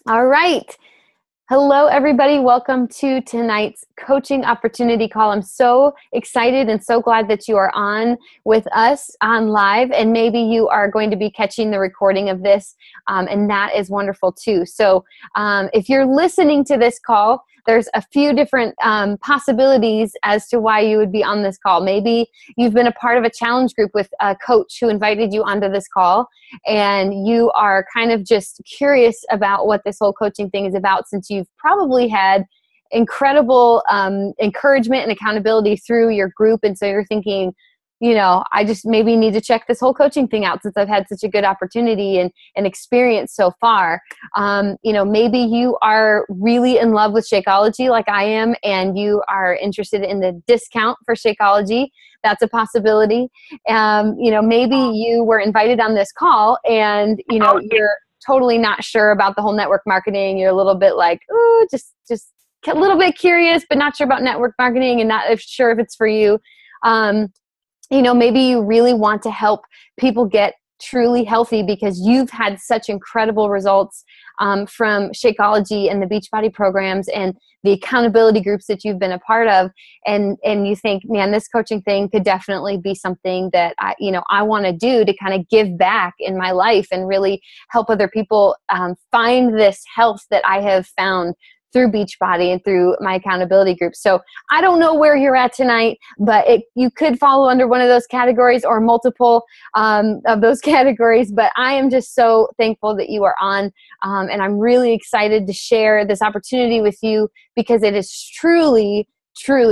All right. Hello, everybody. Welcome to tonight's coaching opportunity call. I'm so excited and so glad that you are on with us on live, and maybe you are going to be catching the recording of this, and that is wonderful too. So if you're listening to this call, there's a few different possibilities as to why you would be on this call. Maybe you've been a part of a challenge group with a coach who invited you onto this call, and you are kind of just curious about what this whole coaching thing is about, since you've probably had incredible encouragement and accountability through your group. And so you're thinking, I just maybe need to check this whole coaching thing out since I've had such a good opportunity and experience so far. Maybe you are really in love with Shakeology like I am, and you are interested in the discount for Shakeology. That's a possibility. Maybe you were invited on this call and, you're totally not sure about the whole network marketing. You're a little bit like, oh, just a little bit curious, but not sure about network marketing and not sure if it's for you. Maybe you really want to help people get truly healthy because you've had such incredible results from Shakeology and the Beachbody programs and the accountability groups that you've been a part of. And you think, man, this coaching thing could definitely be something that I want to do to kind of give back in my life and really help other people find this health that I have found through Beachbody and through my accountability group. So I don't know where you're at tonight, but you could follow under one of those categories or multiple of those categories. But I am just so thankful that you are on, and I'm really excited to share this opportunity with you because it has truly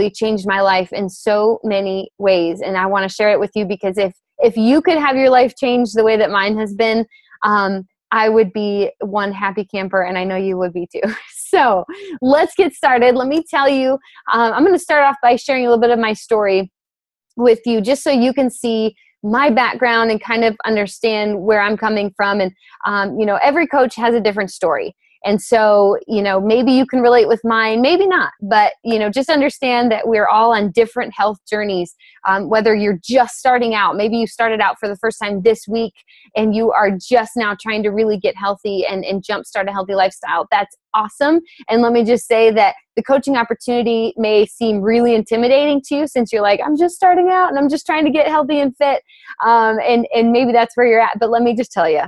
changed my life in so many ways. And I want to share it with you because if you could have your life change the way that mine has been, I would be one happy camper, and I know you would be too. So let's get started. Let me tell you, I'm going to start off by sharing a little bit of my story with you, just so you can see my background and kind of understand where I'm coming from. And, every coach has a different story. And so, maybe you can relate with mine, maybe not, but, just understand that we're all on different health journeys. Whether you're just starting out, maybe you started out for the first time this week and you are just now trying to really get healthy and jumpstart a healthy lifestyle. That's awesome. And let me just say that the coaching opportunity may seem really intimidating to you since you're like, I'm just starting out and I'm just trying to get healthy and fit. And maybe that's where you're at. But let me just tell you,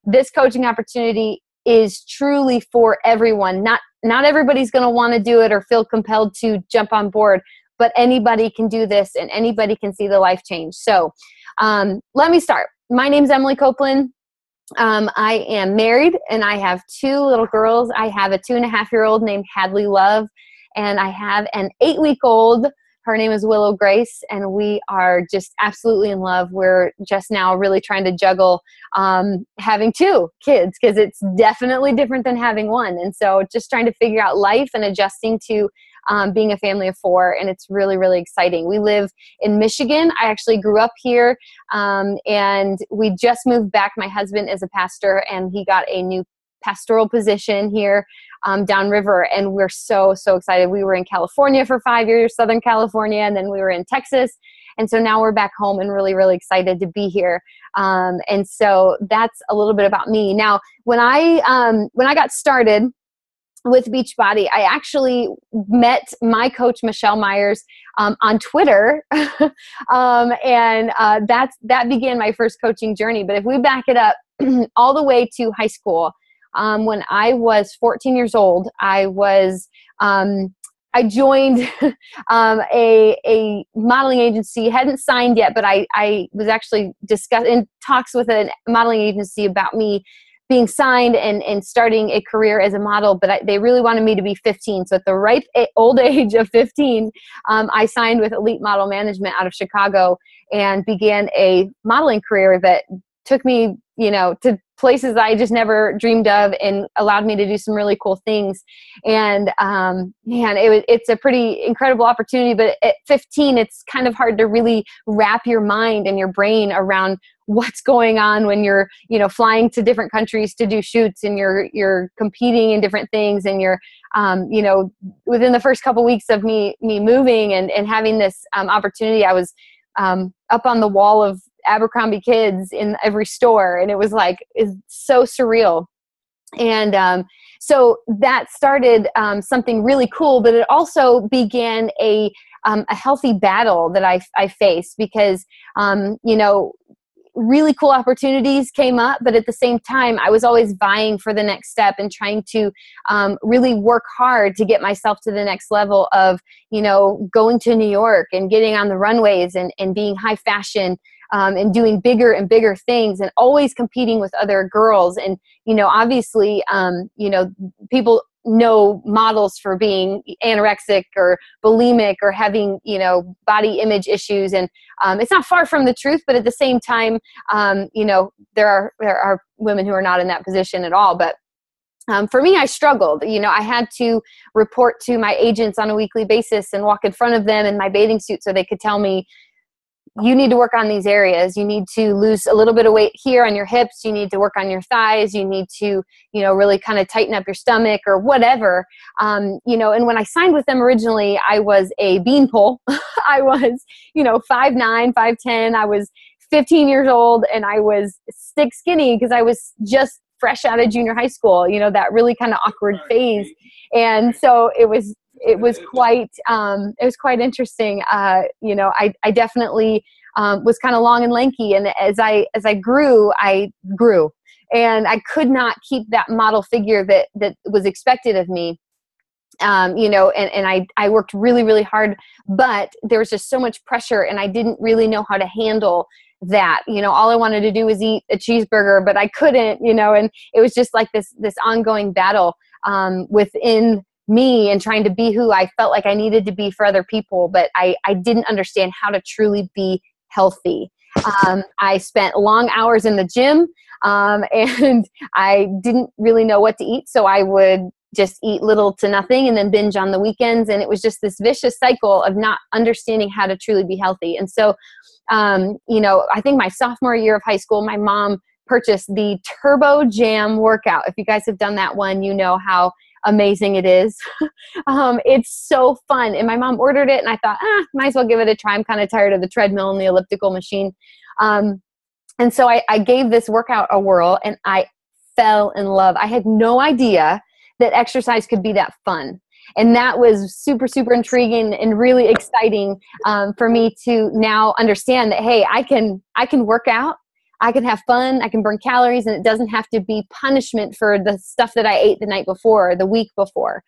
this coaching opportunity is truly for everyone. Not everybody's going to want to do it or feel compelled to jump on board, but anybody can do this and anybody can see the life change. So let me start. My name's Emily Copeland. I am married and I have two little girls. I have a 2.5-year-old named Hadley Love, and I have an 8-week-old. Her name is Willow Grace, and we are just absolutely in love. We're just now really trying to juggle having 2 kids because it's definitely different than having 1. And so just trying to figure out life and adjusting to being a family of 4, and it's really exciting. We live in Michigan. I actually grew up here, and we just moved back. My husband is a pastor, and he got a new pastoral position here downriver, and we're so excited. We were in California for 5 years, Southern California, and then we were in Texas, and so now we're back home and really excited to be here. And so that's a little bit about me. Now, when I got started with Beachbody, I actually met my coach, Michelle Myers, on Twitter. And that began my first coaching journey. But if we back it up all the way to high school, when I was 14 years old, I joined a modeling agency. Hadn't signed yet, but I was actually in talks with a modeling agency about me being signed and starting a career as a model, but they really wanted me to be 15. So at the ripe old age of 15, I signed with Elite Model Management out of Chicago and began a modeling career that took me, to places I just never dreamed of and allowed me to do some really cool things. And it's a pretty incredible opportunity. But at 15, it's kind of hard to really wrap your mind and your brain around what's going on when you're, flying to different countries to do shoots and you're competing in different things. And you're, within the first couple weeks of me moving and having this opportunity, I was up on the wall of Abercrombie Kids in every store. And it was like, it's so surreal. And so that started something really cool, but it also began a healthy battle that I faced because, really cool opportunities came up, but at the same time, I was always vying for the next step and trying to really work hard to get myself to the next level of, going to New York and getting on the runways and being high fashion and doing bigger and bigger things and always competing with other girls. And, obviously, people know models for being anorexic or bulimic or having, body image issues. And it's not far from the truth, but at the same time, there are women who are not in that position at all. But for me, I struggled. I had to report to my agents on a weekly basis and walk in front of them in my bathing suit so they could tell me, you need to work on these areas. You need to lose a little bit of weight here on your hips. You need to work on your thighs. You need to, really kind of tighten up your stomach or whatever. And when I signed with them originally, I was a beanpole. I was, 5'9", 5'10". I was 15 years old and I was stick skinny because I was just fresh out of junior high school, that really kind of awkward phase. And so it was quite interesting. I definitely was kind of long and lanky, and as I grew, and I could not keep that model figure that was expected of me. And I worked really, really hard, but there was just so much pressure, and I didn't really know how to handle that. All I wanted to do was eat a cheeseburger, but I couldn't. And it was just like this ongoing battle within me and trying to be who I felt like I needed to be for other people, but I didn't understand how to truly be healthy. I spent long hours in the gym, and I didn't really know what to eat, so I would just eat little to nothing and then binge on the weekends, and it was just this vicious cycle of not understanding how to truly be healthy. And so, I think my sophomore year of high school, my mom purchased the Turbo Jam workout. If you guys have done that one, you know how amazing it is. It's so fun. And my mom ordered it and I thought, might as well give it a try. I'm kind of tired of the treadmill and the elliptical machine. And so I gave this workout a whirl and I fell in love. I had no idea that exercise could be that fun. And that was super, super intriguing and really exciting for me to now understand that, hey, I can work out. I can have fun, I can burn calories, and it doesn't have to be punishment for the stuff that I ate the night before or the week before.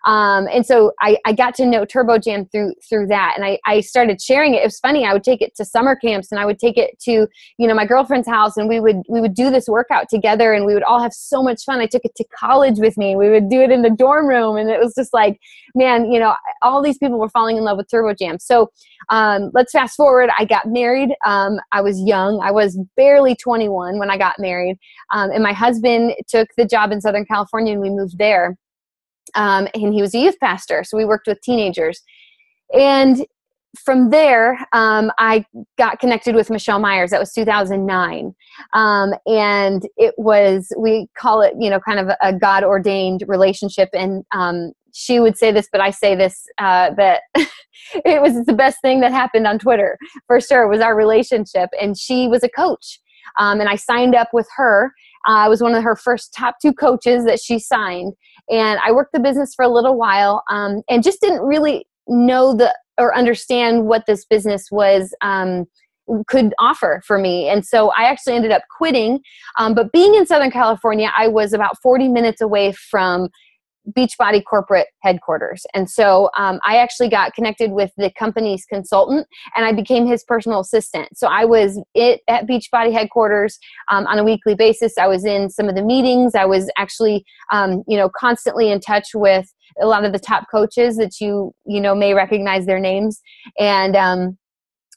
And so I got to know Turbo Jam through that. And I started sharing it. It was funny. I would take it to summer camps and I would take it to, my girlfriend's house, and we would do this workout together and we would all have so much fun. I took it to college with me. We would do it in the dorm room. And it was just like, man, all these people were falling in love with Turbo Jam. So let's fast forward. I got married. I was young. I was barely 21 when I got married. And my husband took the job in Southern California and we moved there. And he was a youth pastor, so we worked with teenagers. And from there, I got connected with Michelle Myers. That was 2009. And it was, we call it, kind of a God-ordained relationship. And she would say this, but I say this, that it was the best thing that happened on Twitter, for sure, was our relationship. And she was a coach. And I signed up with her. I was one of her first top 2 coaches that she signed. And I worked the business for a little while and just didn't really know or understand what this business was could offer for me. And so I actually ended up quitting. But being in Southern California, I was about 40 minutes away from Beachbody corporate headquarters. And so I actually got connected with the company's consultant and I became his personal assistant. So I was at Beachbody headquarters on a weekly basis. I was in some of the meetings. I was actually, constantly in touch with a lot of the top coaches that you may recognize their names. And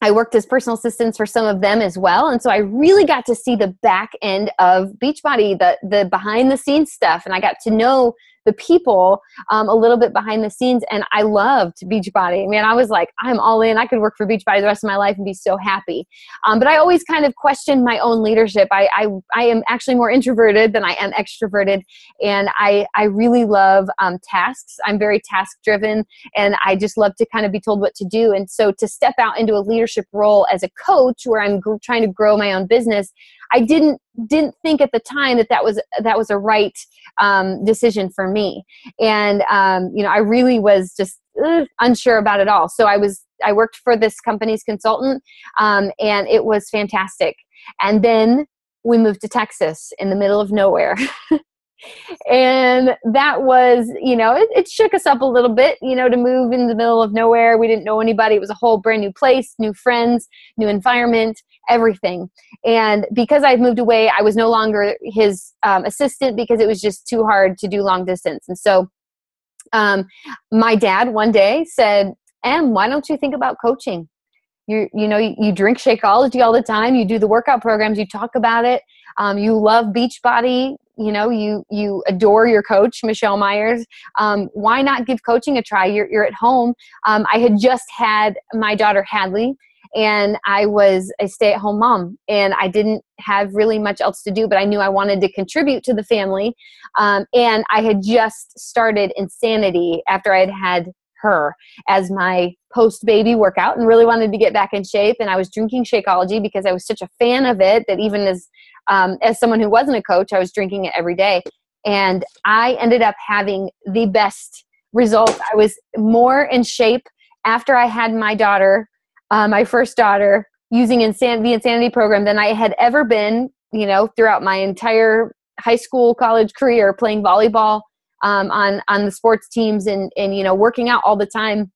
I worked as personal assistants for some of them as well. And so I really got to see the back end of Beachbody, the behind the scenes stuff. And I got to know the people a little bit behind the scenes. And I loved Beachbody. Man, I was like, I'm all in. I could work for Beachbody the rest of my life and be so happy. But I always kind of questioned my own leadership. I am actually more introverted than I am extroverted. And I really love tasks. I'm very task driven and I just love to kind of be told what to do. And so to step out into a leadership role as a coach where I'm trying to grow my own business, I didn't think at the time that was a right decision for me. And I really was just unsure about it all. So I worked for this company's consultant, and it was fantastic. And then we moved to Texas in the middle of nowhere. And that was, it shook us up a little bit, to move in the middle of nowhere. We didn't know anybody. It was a whole brand new place, new friends, new environment, everything. And because I'd moved away, I was no longer his assistant because it was just too hard to do long distance. And so my dad one day said, Em, why don't you think about coaching? You drink Shakeology all the time. You do the workout programs. You talk about it. You love Beachbody. You adore your coach, Michelle Myers. Why not give coaching a try? You're at home. I had just had my daughter Hadley, and I was a stay-at-home mom, and I didn't have really much else to do, but I knew I wanted to contribute to the family. And I had just started Insanity after I had had her as my post-baby workout and really wanted to get back in shape. And I was drinking Shakeology because I was such a fan of it that even as someone who wasn't a coach, I was drinking it every day. And I ended up having the best results. I was more in shape after I had my daughter, my first daughter, using the Insanity program than I had ever been, throughout my entire high school, college career, playing volleyball on the sports teams and working out all the time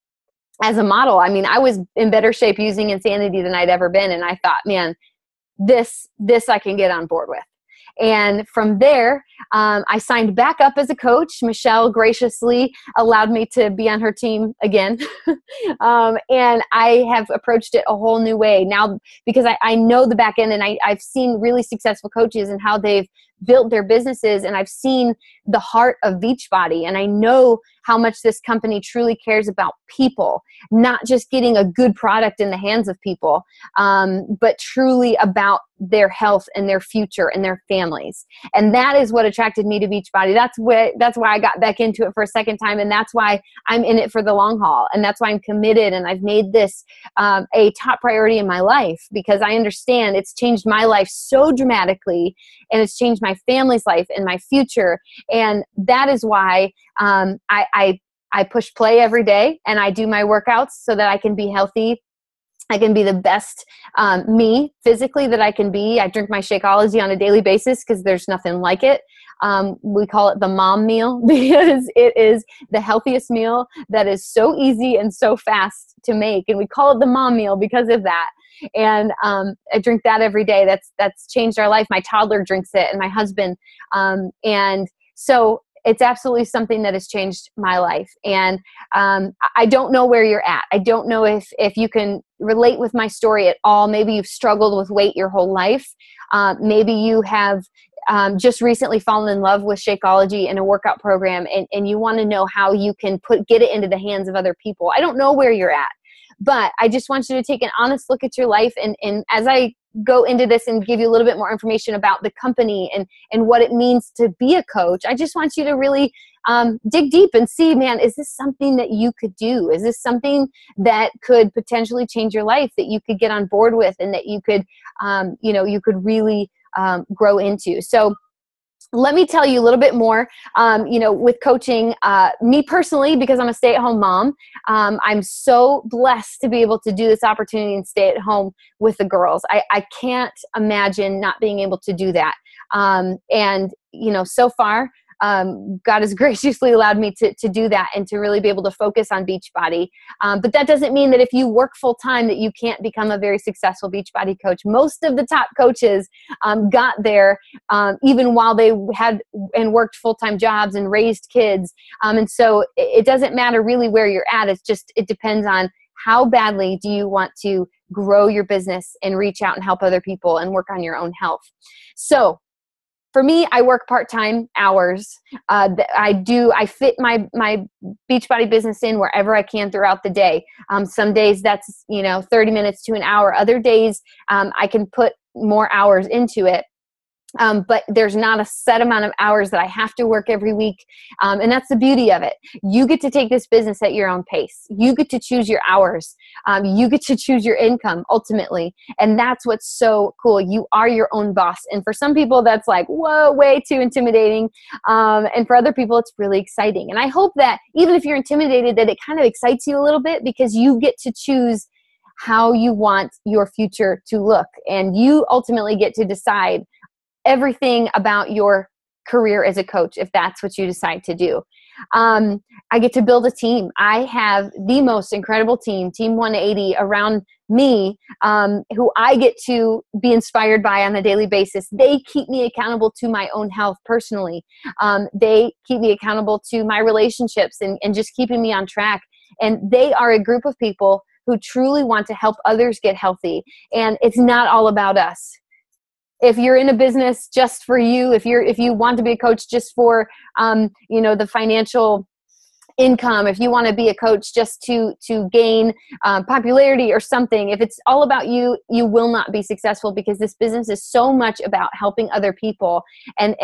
as a model. I mean, I was in better shape using Insanity than I'd ever been. And I thought, man, this I can get on board with. And from there, I signed back up as a coach. Michelle graciously allowed me to be on her team again. And I have approached it a whole new way now because I know the back end, and I've seen really successful coaches and how they've built their businesses, and I've seen the heart of Beachbody, and I know how much this company truly cares about people, not just getting a good product in the hands of people, but truly about their health and their future and their families. And that is what attracted me to Beachbody. That's why I got back into it for a second time, and that's why I'm in it for the long haul, and that's why I'm committed, and I've made this a top priority in my life because I understand it's changed my life so dramatically, and it's changed my family's life and my future. And that is why I push play every day, and I do my workouts so that I can be healthy. I can be the best me physically that I can be. I drink my Shakeology on a daily basis because there's nothing like it. We call it the mom meal because it is the healthiest meal that is so easy and so fast to make. And we call it the mom meal because of that. And I drink that every day. That's changed our life. My toddler drinks it, and my husband. And so it's absolutely something that has changed my life. And I don't know where you're at. I don't know if you can relate with my story at all. Maybe you've struggled with weight your whole life. Maybe you have just recently fallen in love with Shakeology and a workout program, and you want to know how you can get it into the hands of other people. I don't know where you're at, but I just want you to take an honest look at your life. And as I go into this and give you a little bit more information about the company and what it means to be a coach, I just want you to really dig deep and see, man, is this something that you could do? Is this something that could potentially change your life, that you could get on board with, and that you could, you could really grow into? So let me tell you a little bit more, with coaching, me personally, because I'm a stay-at-home mom, I'm so blessed to be able to do this opportunity and stay at home with the girls. I can't imagine not being able to do that. So far, God has graciously allowed me to do that and to really be able to focus on Beachbody. But that doesn't mean that if you work full time that you can't become a very successful Beachbody coach. Most of the top coaches got there even while they had and worked full-time jobs and raised kids. And so it doesn't matter really where you're at. It depends on how badly do you want to grow your business and reach out and help other people and work on your own health. So for me, I work part-time hours. I fit my Beachbody business in wherever I can throughout the day. Some days that's 30 minutes to an hour. Other days I can put more hours into it. But there's not a set amount of hours that I have to work every week. And that's the beauty of it. You get to take this business at your own pace. You get to choose your hours. You get to choose your income ultimately. And that's what's so cool. You are your own boss. And for some people, that's like, whoa, way too intimidating. And for other people, it's really exciting. And I hope that even if you're intimidated, that it kind of excites you a little bit, because you get to choose how you want your future to look. And you ultimately get to decide everything about your career as a coach, if that's what you decide to do. I get to build a team. I have the most incredible team, Team 180, around me, who I get to be inspired by on a daily basis. They keep me accountable to my own health personally. They keep me accountable to my relationships and just keeping me on track. And they are a group of people who truly want to help others get healthy. And it's not all about us. If you're in a business just for you, if you want to be a coach just for the financial income, if you want to be a coach just to gain popularity or something, if it's all about you, you will not be successful, because this business is so much about helping other people and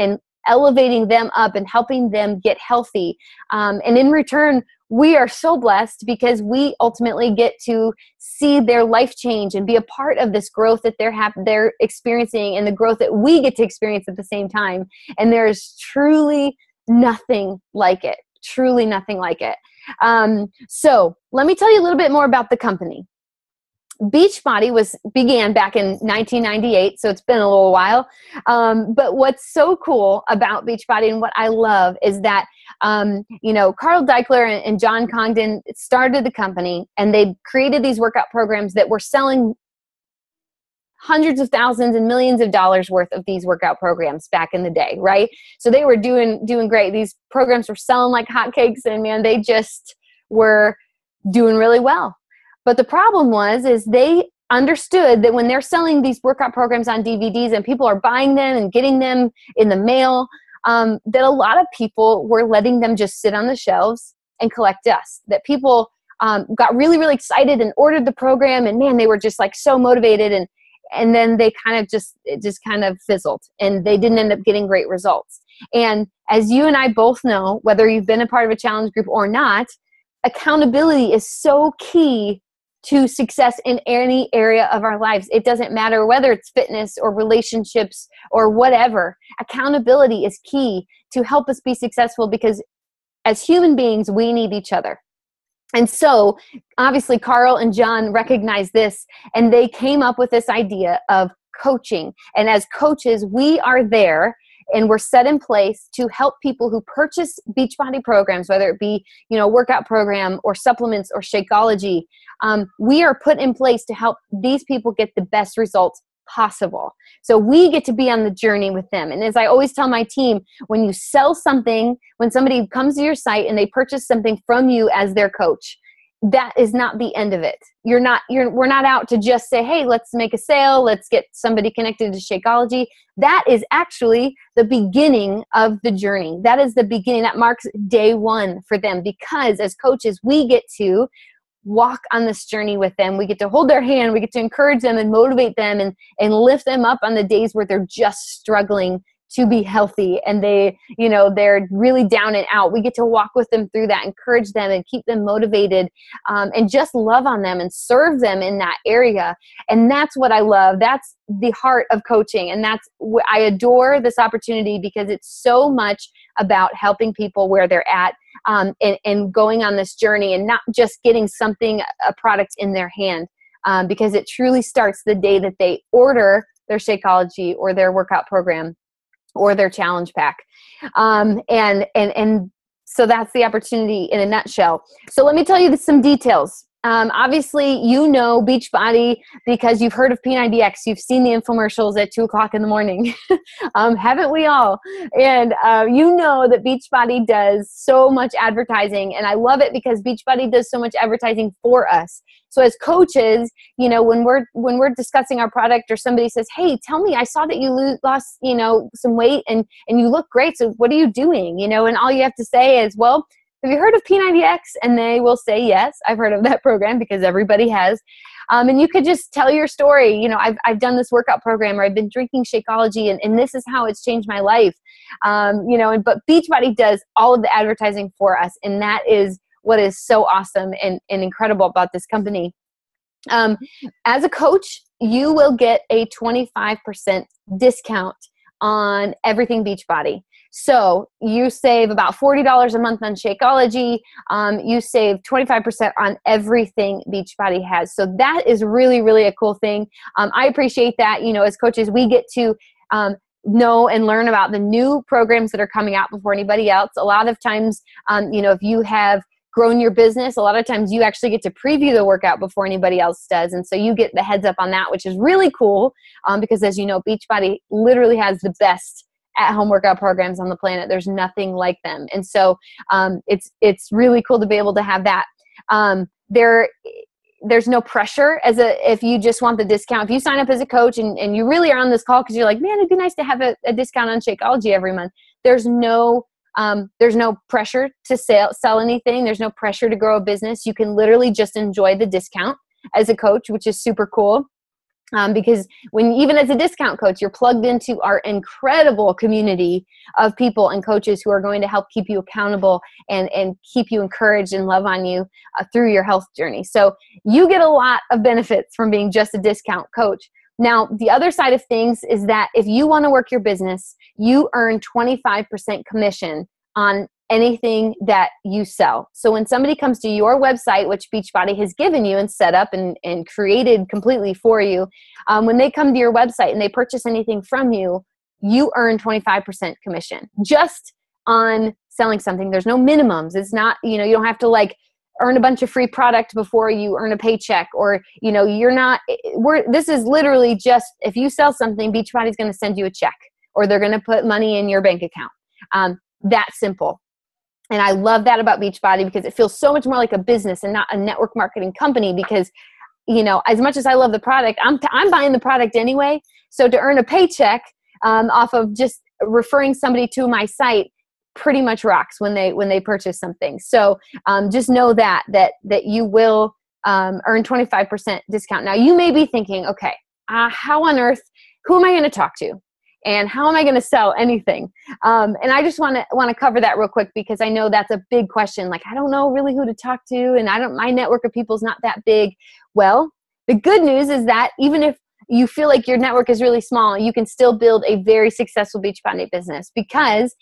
elevating them up and helping them get healthy. And in return, we are so blessed because we ultimately get to see their life change and be a part of this growth that they're experiencing, and the growth that we get to experience at the same time. And there's truly nothing like it. Truly nothing like it. So let me tell you a little bit more about the company. Beachbody began back in 1998, so it's been a little while. But what's so cool about Beachbody and what I love is that, Carl Deichler and John Congdon started the company, and they created these workout programs that were selling hundreds of thousands and millions of dollars worth of these workout programs back in the day, right? So they were doing great. These programs were selling like hotcakes, and man, they just were doing really well. But the problem is they understood that when they're selling these workout programs on DVDs and people are buying them and getting them in the mail, that a lot of people were letting them just sit on the shelves and collect dust. That people got really, really excited and ordered the program, and man, they were just like so motivated, and then they it just kind of fizzled, and they didn't end up getting great results. And as you and I both know, whether you've been a part of a challenge group or not, accountability is so key to success in any area of our lives. It doesn't matter whether it's fitness or relationships or whatever. Accountability is key to help us be successful, because as human beings, we need each other. And so obviously Carl and John recognized this, and they came up with this idea of coaching. And as coaches, we are there and we're set in place to help people who purchase Beachbody programs, whether it be, a workout program or supplements or Shakeology. We are put in place to help these people get the best results possible. So we get to be on the journey with them. And as I always tell my team, when you sell something, when somebody comes to your site and they purchase something from you as their coach, that is not the end of it. We're not out to just say, hey, let's make a sale. Let's get somebody connected to Shakeology. That is actually the beginning of the journey. That is the beginning. That marks day one for them, because as coaches, we get to walk on this journey with them. We get to hold their hand. We get to encourage them and motivate them and lift them up on the days where they're just struggling to be healthy and they're really down and out. We get to walk with them through that, encourage them and keep them motivated, and just love on them and serve them in that area. And that's what I love. That's the heart of coaching. And I adore this opportunity, because it's so much about helping people where they're at, and going on this journey, and not just getting a product in their hand, because it truly starts the day that they order their Shakeology or their workout program or their challenge pack. And so that's the opportunity in a nutshell. So let me tell you some details. Obviously, Beachbody because you've heard of P90X. You've seen the infomercials at 2:00 in the morning. Haven't we all? And you know that Beachbody does so much advertising, and I love it because Beachbody does so much advertising for us. So as coaches, when we're discussing our product, or somebody says, hey, tell me, I saw that you lost, some weight and you look great. So what are you doing? And all you have to say is, well, have you heard of P90X? And they will say, yes, I've heard of that program, because everybody has. And you could just tell your story. You know, I've done this workout program, or I've been drinking Shakeology, and this is how it's changed my life. You know, but Beachbody does all of the advertising for us. And that is what is so awesome and incredible about this company. As a coach, you will get a 25% discount on everything Beachbody. So you save about $40 a month on Shakeology. You save 25% on everything Beachbody has. So that is really, really a cool thing. I appreciate that. You know, as coaches, we get to know and learn about the new programs that are coming out before anybody else. A lot of times, you know, if you have grown your business, a lot of times you actually get to preview the workout before anybody else does. And so you get the heads up on that, which is really cool, because as you know, Beachbody literally has the best at-home workout programs on the planet. There's nothing like them. And so it's really cool to be able to have that. There's no pressure if you just want the discount. If you sign up as a coach and you really are on this call because you're like, man, it'd be nice to have a discount on Shakeology every month. There's no pressure to sell anything. There's no pressure to grow a business. You can literally just enjoy the discount as a coach, which is super cool. Because even as a discount coach, you're plugged into our incredible community of people and coaches who are going to help keep you accountable and keep you encouraged and love on you through your health journey. So you get a lot of benefits from being just a discount coach. Now, the other side of things is that if you want to work your business, you earn 25% commission on anything that you sell. So when somebody comes to your website, which Beachbody has given you and set up and created completely for you, when they come to your website and they purchase anything from you, you earn 25% commission just on selling something. There's no minimums. It's not, you know, you don't have to like earn a bunch of free product before you earn a paycheck, or, you know, this is literally just, if you sell something, Beachbody's going to send you a check, or they're going to put money in your bank account. That simple. And I love that about Beachbody, because it feels so much more like a business and not a network marketing company, because, you know, as much as I love the product, I'm buying the product anyway. So to earn a paycheck off of just referring somebody to my site pretty much rocks when they purchase something. So just know that you will earn 25% discount. Now you may be thinking, okay, how on earth, who am I going to talk to? And how am I going to sell anything? And I just want to cover that real quick, because I know that's a big question. Like, I don't know really who to talk to, and my network of people is not that big. Well, the good news is that even if you feel like your network is really small, you can still build a very successful Beachbody business, because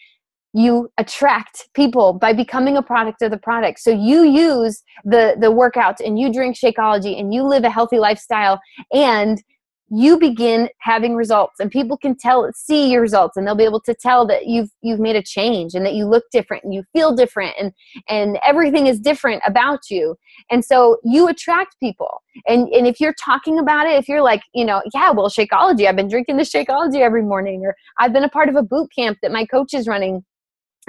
you attract people by becoming a product of the product. So you use the workouts, and you drink Shakeology, and you live a healthy lifestyle, and you begin having results, and people can see your results, and they'll be able to tell that you've made a change, and that you look different, and you feel different, and everything is different about you. And so you attract people. And if you're talking about it, if you're like, you know, yeah, well, Shakeology, I've been drinking the Shakeology every morning, or I've been a part of a boot camp that my coach is running,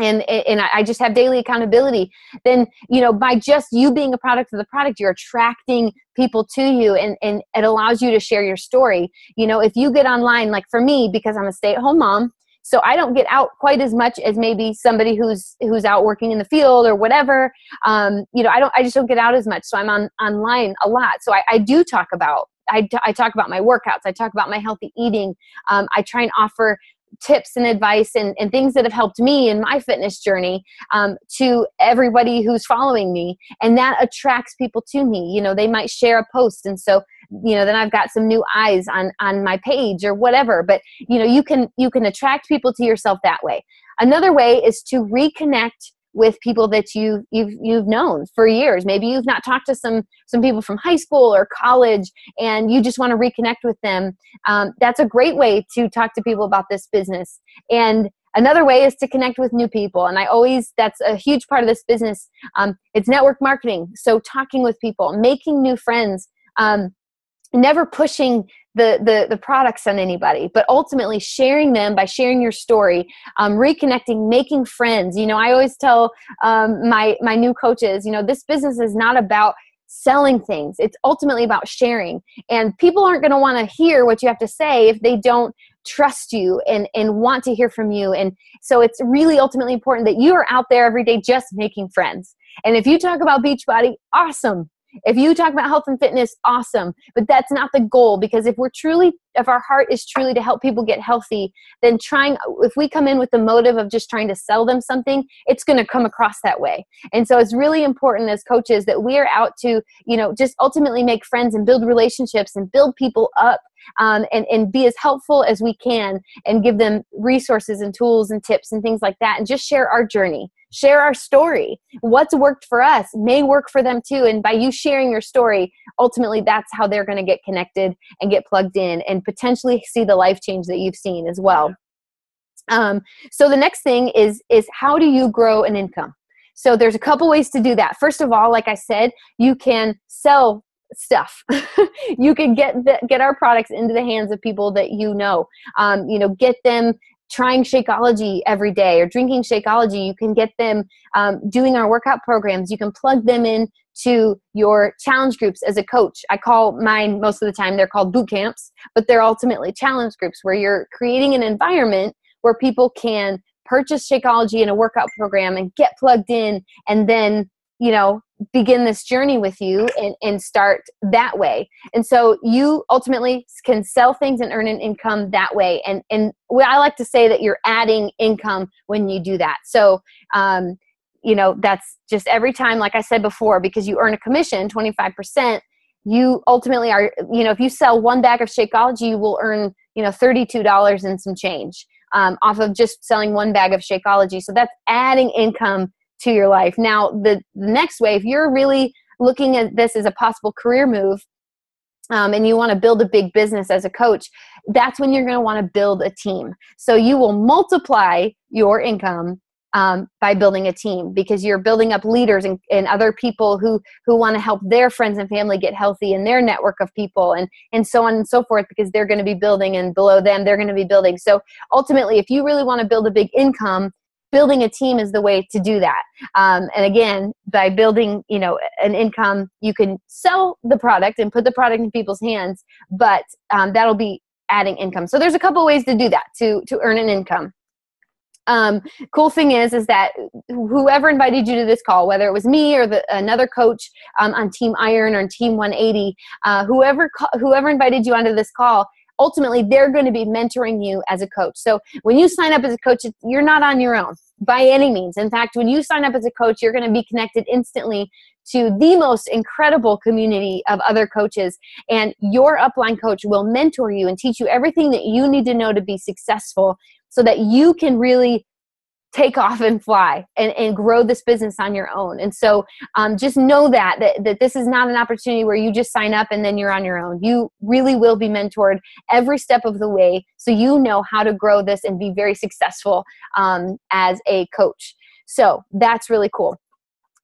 and I just have daily accountability, then, you know, by just you being a product of the product, you're attracting people to you, and it allows you to share your story. You know, if you get online, like for me, because I'm a stay-at-home mom, so I don't get out quite as much as maybe somebody who's out working in the field or whatever. You know, I just don't get out as much. So I'm online a lot. So I do talk about, I talk about my workouts. I talk about my healthy eating. I try and offer tips and advice and things that have helped me in my fitness journey to everybody who's following me. And that attracts people to me. You know, they might share a post. And so, you know, then I've got some new eyes on my page or whatever. But, you know, you can attract people to yourself that way. Another way is to reconnect with people that you've known for years. Maybe you've not talked to some people from high school or college, and you just want to reconnect with them. That's a great way to talk to people about this business. And another way is to connect with new people. And that's a huge part of this business. It's network marketing. So talking with people, making new friends, never pushing the products on anybody, but ultimately sharing them by sharing your story, reconnecting, making friends. You know, I always tell my new coaches, you know, this business is not about selling things. It's ultimately about sharing. And people aren't going to want to hear what you have to say if they don't trust you and want to hear from you. And so it's really ultimately important that you are out there every day just making friends. And if you talk about Beachbody, awesome. If you talk about health and fitness, awesome. But that's not the goal, because if our heart is truly to help people get healthy, then if we come in with the motive of just trying to sell them something, it's going to come across that way. And so it's really important as coaches that we are out to, just ultimately make friends and build relationships and build people up, and be as helpful as we can and give them resources and tools and tips and things like that, and just share our journey. Share our story. What's worked for us may work for them too. And by you sharing your story, ultimately that's how they're going to get connected and get plugged in and potentially see the life change that you've seen as well. So the next thing is how do you grow an income? So there's a couple ways to do that. First of all, like I said, you can sell stuff. You can get our products into the hands of people that get them trying Shakeology every day or drinking Shakeology. You can get them doing our workout programs. You can plug them in to your challenge groups as a coach. I call mine, most of the time, they're called boot camps, but they're ultimately challenge groups where you're creating an environment where people can purchase Shakeology in a workout program and get plugged in, and then begin this journey with you and start that way. And so you ultimately can sell things and earn an income that way. And I like to say that you're adding income when you do that. So, that's just every time, like I said before, because you earn a commission, 25%, you ultimately are, if you sell one bag of Shakeology, you will earn, $32 and some change off of just selling one bag of Shakeology. So that's adding income to your life. Now, the next way, if you're really looking at this as a possible career move, and you want to build a big business as a coach, that's when you're going to want to build a team. So you will multiply your income by building a team, because you're building up leaders and other people who want to help their friends and family get healthy, and their network of people, and so on and so forth, because they're going to be building, and below them, they're going to be building. So ultimately, if you really want to build a big income, building a team is the way to do that. And again, by building, an income, you can sell the product and put the product in people's hands, but that'll be adding income. So there's a couple ways to do that, to earn an income. Cool thing is that whoever invited you to this call, whether it was me or another coach on Team Iron or Team 180, whoever invited you onto this call, ultimately, they're going to be mentoring you as a coach. So when you sign up as a coach, you're not on your own by any means. In fact, when you sign up as a coach, you're going to be connected instantly to the most incredible community of other coaches. And your upline coach will mentor you and teach you everything that you need to know to be successful, so that you can really take off and fly and grow this business on your own. And so just know that this is not an opportunity where you just sign up and then you're on your own. You really will be mentored every step of the way, so you know how to grow this and be very successful as a coach. So that's really cool.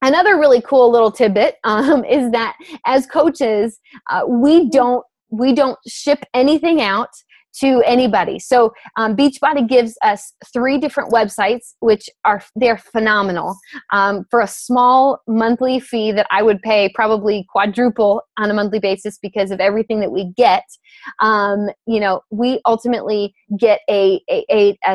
Another really cool little tidbit is that as coaches, we don't ship anything out to anybody. So Beachbody gives us 3 different websites, which they're phenomenal, for a small monthly fee that I would pay probably quadruple on a monthly basis because of everything that we get. We ultimately get a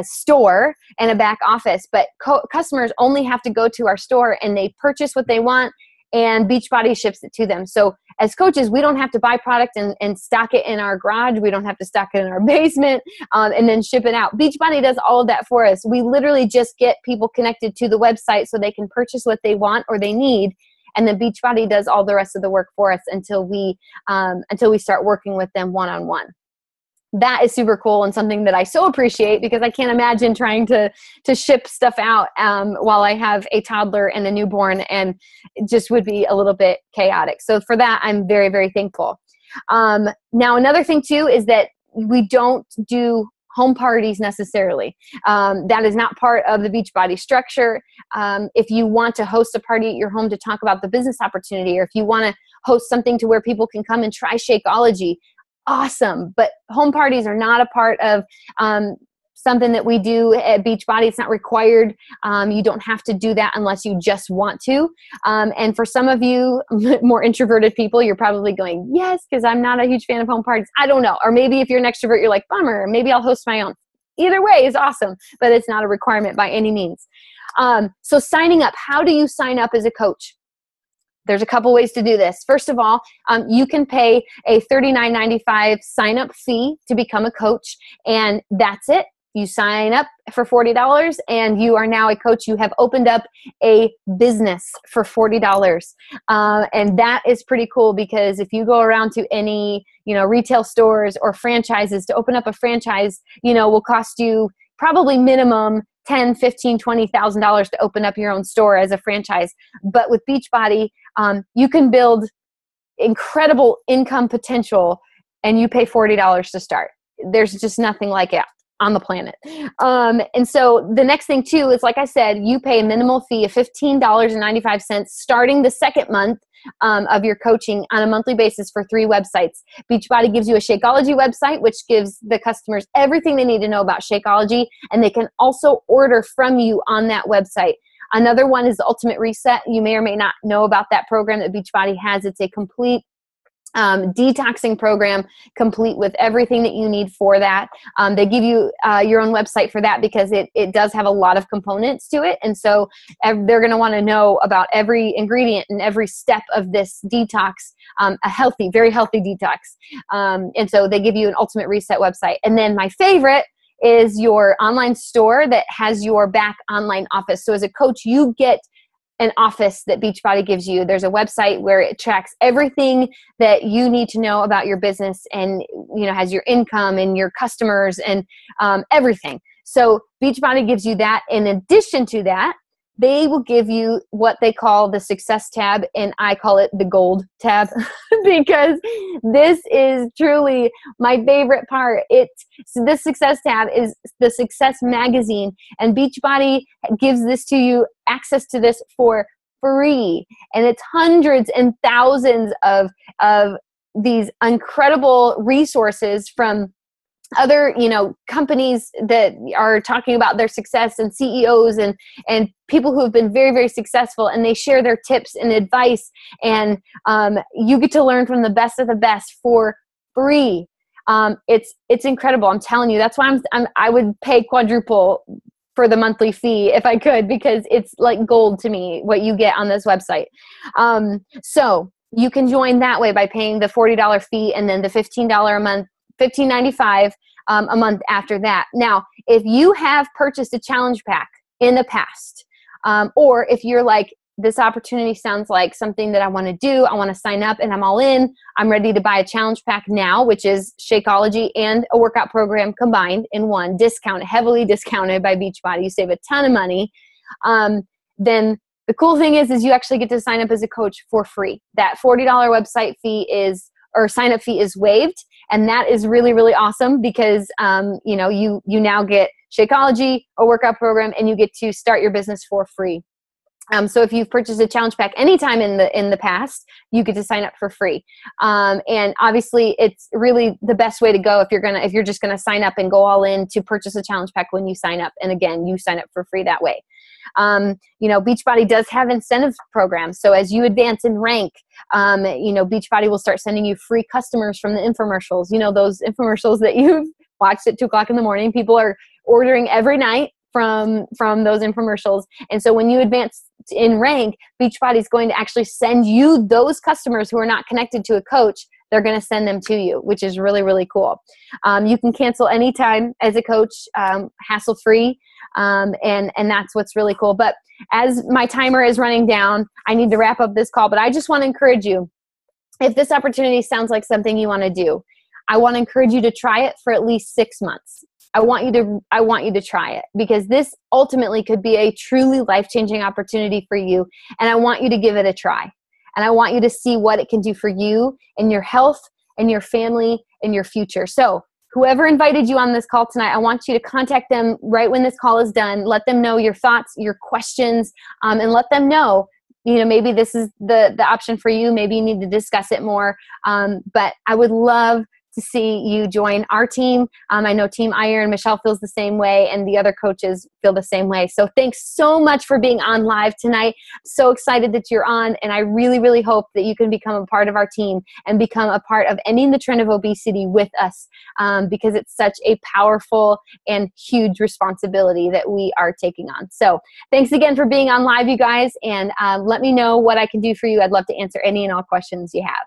store and a back office, but customers only have to go to our store and they purchase what they want, and Beachbody ships it to them. So as coaches, we don't have to buy product and stock it in our garage. We don't have to stock it in our basement and then ship it out. Beachbody does all of that for us. We literally just get people connected to the website so they can purchase what they want or they need. And then Beachbody does all the rest of the work for us until we start working with them one-on-one. That is super cool and something that I so appreciate, because I can't imagine trying to ship stuff out while I have a toddler and a newborn, and it just would be a little bit chaotic. So for that, I'm very, very thankful. Now, another thing too is that we don't do home parties necessarily. That is not part of the Beachbody structure. If you want to host a party at your home to talk about the business opportunity, or if you want to host something to where people can come and try Shakeology, awesome. But home parties are not a part of something that we do at Beachbody. It's not required. You don't have to do that unless you just want to. And for some of you more introverted people, you're probably going, yes, because I'm not a huge fan of home parties. I don't know. Or maybe if you're an extrovert, you're like, bummer, maybe I'll host my own. Either way is awesome, but it's not a requirement by any means. So signing up, how do you sign up as a coach? There's a couple ways to do this. First of all, you can pay a $39.95 sign-up fee to become a coach, and that's it. You sign up for $40 and you are now a coach. You have opened up a business for $40. And that is pretty cool, because if you go around to any, retail stores or franchises, to open up a franchise, will cost you probably minimum $10,000, $15,000, $20,000 to open up your own store as a franchise. But with Beachbody, you can build incredible income potential, and you pay $40 to start. There's just nothing like it on the planet. And so the next thing too is, like I said, you pay a minimal fee of $15.95 starting the second month of your coaching on a monthly basis for 3 websites. Beachbody gives you a Shakeology website, which gives the customers everything they need to know about Shakeology, and they can also order from you on that website. Another one is the Ultimate Reset. You may or may not know about that program that Beachbody has. It's a complete detoxing program, complete with everything that you need for that. They give you your own website for that, because it does have a lot of components to it. And so they're going to want to know about every ingredient and every step of this detox, very healthy detox. And so they give you an Ultimate Reset website. And then my favorite is your online store that has your back online office. So as a coach, you get an office that Beachbody gives you. There's a website where it tracks everything that you need to know about your business, and has your income and your customers and everything. So Beachbody gives you that. In addition to that, they will give you what they call the Success tab, and I call it the Gold tab because this is truly my favorite part. This Success tab is the Success magazine, and Beachbody gives this to you, access to this for free, and it's hundreds and thousands of these incredible resources from other, companies that are talking about their success, and CEOs and people who have been very, very successful, and they share their tips and advice, and you get to learn from the best of the best for free. It's incredible. I'm telling you, that's why I would pay quadruple for the monthly fee if I could, because it's like gold to me what you get on this website. So you can join that way by paying the $40 fee and then the $15 a month, $15.95 a month after that. Now, if you have purchased a challenge pack in the past, or if you're like, this opportunity sounds like something that I want to do, I want to sign up and I'm all in, I'm ready to buy a challenge pack now, which is Shakeology and a workout program combined in one, heavily discounted by Beachbody. You save a ton of money. Then the cool thing is you actually get to sign up as a coach for free. That $40 website fee sign up fee is waived. And that is really, really awesome, because, you now get Shakeology, a workout program, and you get to start your business for free. So if you've purchased a challenge pack anytime in the past, you get to sign up for free. And obviously it's really the best way to go if you're just gonna sign up and go all in to purchase a challenge pack when you sign up. And again, you sign up for free that way. Beachbody does have incentive programs. So as you advance in rank, Beachbody will start sending you free customers from the infomercials. Those infomercials that you've watched at 2:00 in the morning. People are ordering every night from those infomercials. And so when you advance in rank, Beachbody is going to actually send you those customers who are not connected to a coach. They're going to send them to you, which is really, really cool. You can cancel anytime as a coach, hassle-free. And that's what's really cool. But as my timer is running down, I need to wrap up this call, but I just want to encourage you, if this opportunity sounds like something you want to do, I want to encourage you to try it for at least 6 months. I want you to try it, because this ultimately could be a truly life-changing opportunity for you. And I want you to give it a try. And I want you to see what it can do for you and your health and your family and your future. So whoever invited you on this call tonight, I want you to contact them right when this call is done. Let them know your thoughts, your questions, and let them know, maybe this is the option for you. Maybe you need to discuss it more. But I would love to see you join our team. I know Team Iron, Michelle feels the same way, and the other coaches feel the same way. So thanks so much for being on live tonight. So excited that you're on, and I really, really hope that you can become a part of our team and become a part of ending the trend of obesity with us, because it's such a powerful and huge responsibility that we are taking on. So thanks again for being on live, you guys, and let me know what I can do for you. I'd love to answer any and all questions you have.